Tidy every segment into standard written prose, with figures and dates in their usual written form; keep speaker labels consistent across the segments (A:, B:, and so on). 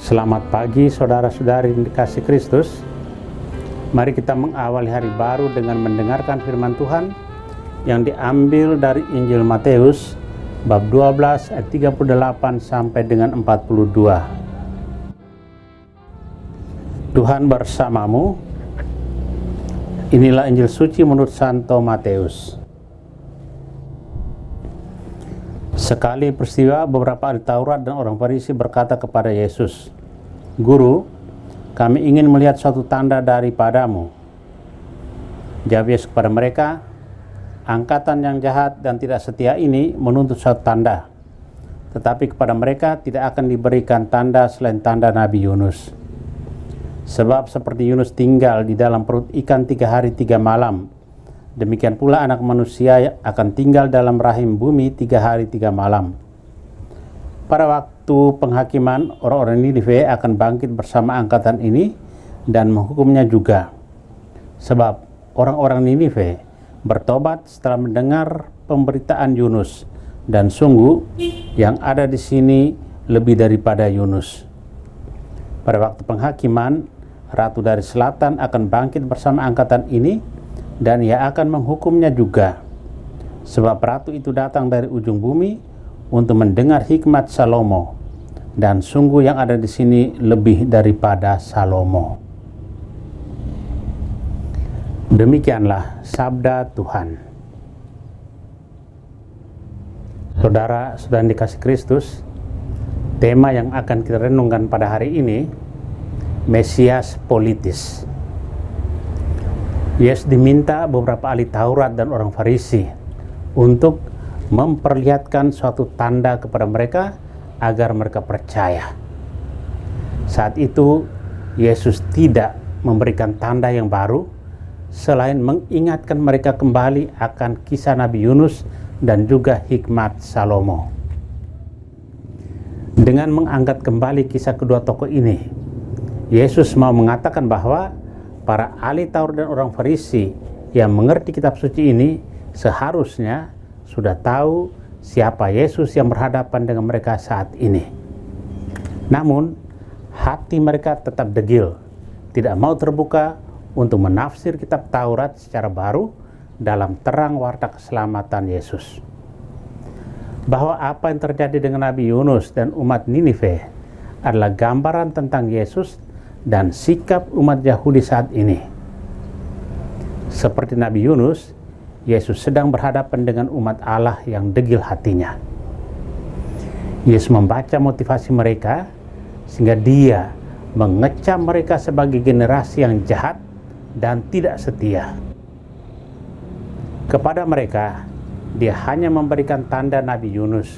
A: Selamat pagi saudara-saudari yang dikasihi Kristus. Mari kita mengawali hari baru dengan mendengarkan firman Tuhan yang diambil dari Injil Matius bab 12 ayat 38 sampai dengan 42. Tuhan bersamamu. Inilah Injil suci menurut Santo Matius. Sekali peristiwa, beberapa ahli Taurat dan orang Farisi berkata kepada Yesus, "Guru, kami ingin melihat suatu tanda daripadamu." Jawab Yesus kepada mereka, "Angkatan yang jahat dan tidak setia ini menuntut suatu tanda, tetapi kepada mereka tidak akan diberikan tanda selain tanda Nabi Yunus. Sebab seperti Yunus tinggal di dalam perut ikan 3 hari 3 malam, demikian pula anak manusia akan tinggal dalam rahim bumi 3 hari 3 malam. Pada waktu penghakiman, orang-orang Ninive akan bangkit bersama angkatan ini dan menghukumnya juga. Sebab orang-orang Ninive bertobat setelah mendengar pemberitaan Yunus, dan sungguh yang ada di sini lebih daripada Yunus. Pada waktu penghakiman, Ratu dari Selatan akan bangkit bersama angkatan ini dan ia akan menghukumnya juga. Sebab ratu itu datang dari ujung bumi untuk mendengar hikmat Salomo, dan sungguh yang ada di sini lebih daripada Salomo." Demikianlah sabda Tuhan. Saudara-saudara yang dikasihi Kristus, tema yang akan kita renungkan pada hari ini, Mesias politis. Yesus diminta beberapa ahli Taurat dan orang Farisi untuk memperlihatkan suatu tanda kepada mereka agar mereka percaya. Saat itu Yesus tidak memberikan tanda yang baru selain mengingatkan mereka kembali akan kisah Nabi Yunus dan juga hikmat Salomo. Dengan mengangkat kembali kisah kedua tokoh ini, Yesus mau mengatakan bahwa para ahli Taurat dan orang Farisi yang mengerti kitab suci ini seharusnya sudah tahu siapa Yesus yang berhadapan dengan mereka saat ini. Namun, hati mereka tetap degil, tidak mau terbuka untuk menafsir kitab Taurat secara baru dalam terang warta keselamatan Yesus. Bahwa apa yang terjadi dengan Nabi Yunus dan umat Ninive adalah gambaran tentang Yesus dan sikap umat Yahudi saat ini. Seperti Nabi Yunus, Yesus sedang berhadapan dengan umat Allah yang degil hatinya. Yesus membaca motivasi mereka sehingga dia mengecam mereka sebagai generasi yang jahat dan tidak setia. Kepada mereka, dia hanya memberikan tanda Nabi Yunus,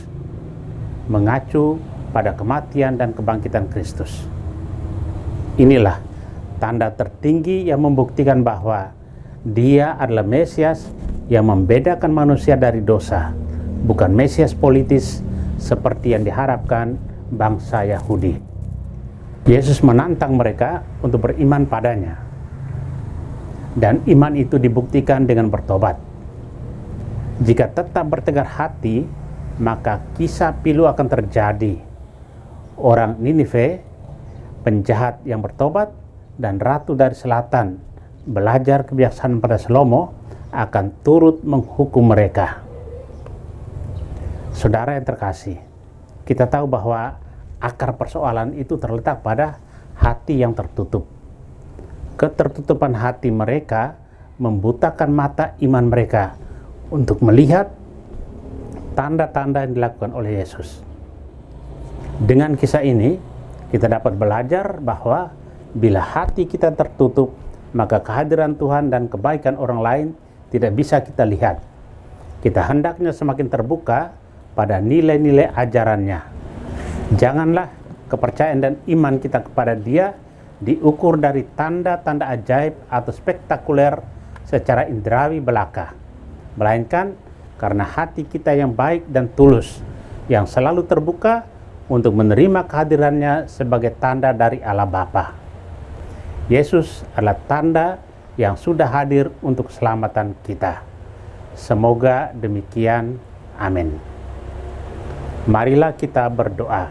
A: mengacu pada kematian dan kebangkitan Kristus. Inilah tanda tertinggi yang membuktikan bahwa dia adalah Mesias yang membedakan manusia dari dosa, bukan Mesias politis seperti yang diharapkan bangsa Yahudi. Yesus menantang mereka untuk beriman padanya, dan iman itu dibuktikan dengan bertobat. Jika tetap bertegar hati, maka kisah pilu akan terjadi. Orang Ninive, penjahat yang bertobat, dan ratu dari selatan belajar kebijaksanaan pada Salomo akan turut menghukum mereka. Saudara yang terkasih, kita tahu bahwa akar persoalan itu terletak pada hati yang tertutup. Ketertutupan hati mereka membutakan mata iman mereka untuk melihat tanda-tanda yang dilakukan oleh Yesus. Dengan kisah ini, kita dapat belajar bahwa bila hati kita tertutup, maka kehadiran Tuhan dan kebaikan orang lain tidak bisa kita lihat. Kita hendaknya semakin terbuka pada nilai-nilai ajarannya. Janganlah kepercayaan dan iman kita kepada Dia diukur dari tanda-tanda ajaib atau spektakuler secara indrawi belaka, melainkan karena hati kita yang baik dan tulus, yang selalu terbuka untuk menerima kehadirannya sebagai tanda dari Allah Bapa. Yesus adalah tanda yang sudah hadir untuk keselamatan kita. Semoga demikian. Amin. Marilah kita berdoa.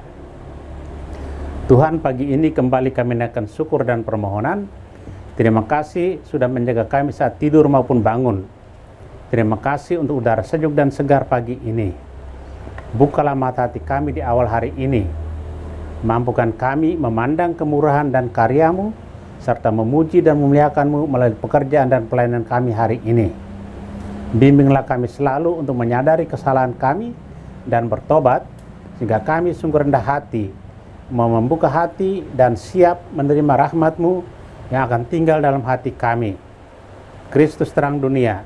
A: Tuhan, pagi ini kembali kami naikkan syukur dan permohonan. Terima kasih sudah menjaga kami saat tidur maupun bangun. Terima kasih untuk udara sejuk dan segar pagi ini. Bukalah mata hati kami di awal hari ini. Mampukan kami memandang kemurahan dan karya-Mu, serta memuji dan memuliakan-Mu melalui pekerjaan dan pelayanan kami hari ini. Bimbinglah kami selalu untuk menyadari kesalahan kami dan bertobat, sehingga kami sungguh rendah hati, mau membuka hati dan siap menerima rahmat-Mu yang akan tinggal dalam hati kami. Kristus terang dunia,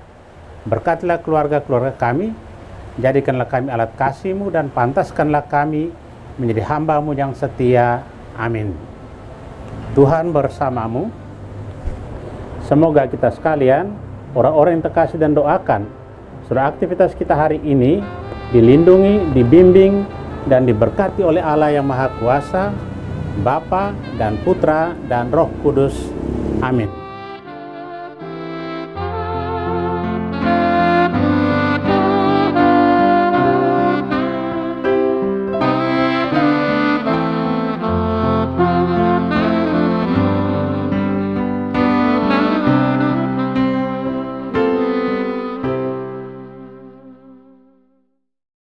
A: berkatilah keluarga-keluarga kami, jadikanlah kami alat kasih-Mu dan pantaskanlah kami menjadi hamba-Mu yang setia. Amin. Tuhan bersamamu. Semoga kita sekalian, orang-orang yang terkasih dan doakan, seluruh aktivitas kita hari ini dilindungi, dibimbing, dan diberkati oleh Allah yang Maha Kuasa, Bapa dan Putra dan Roh Kudus. Amin.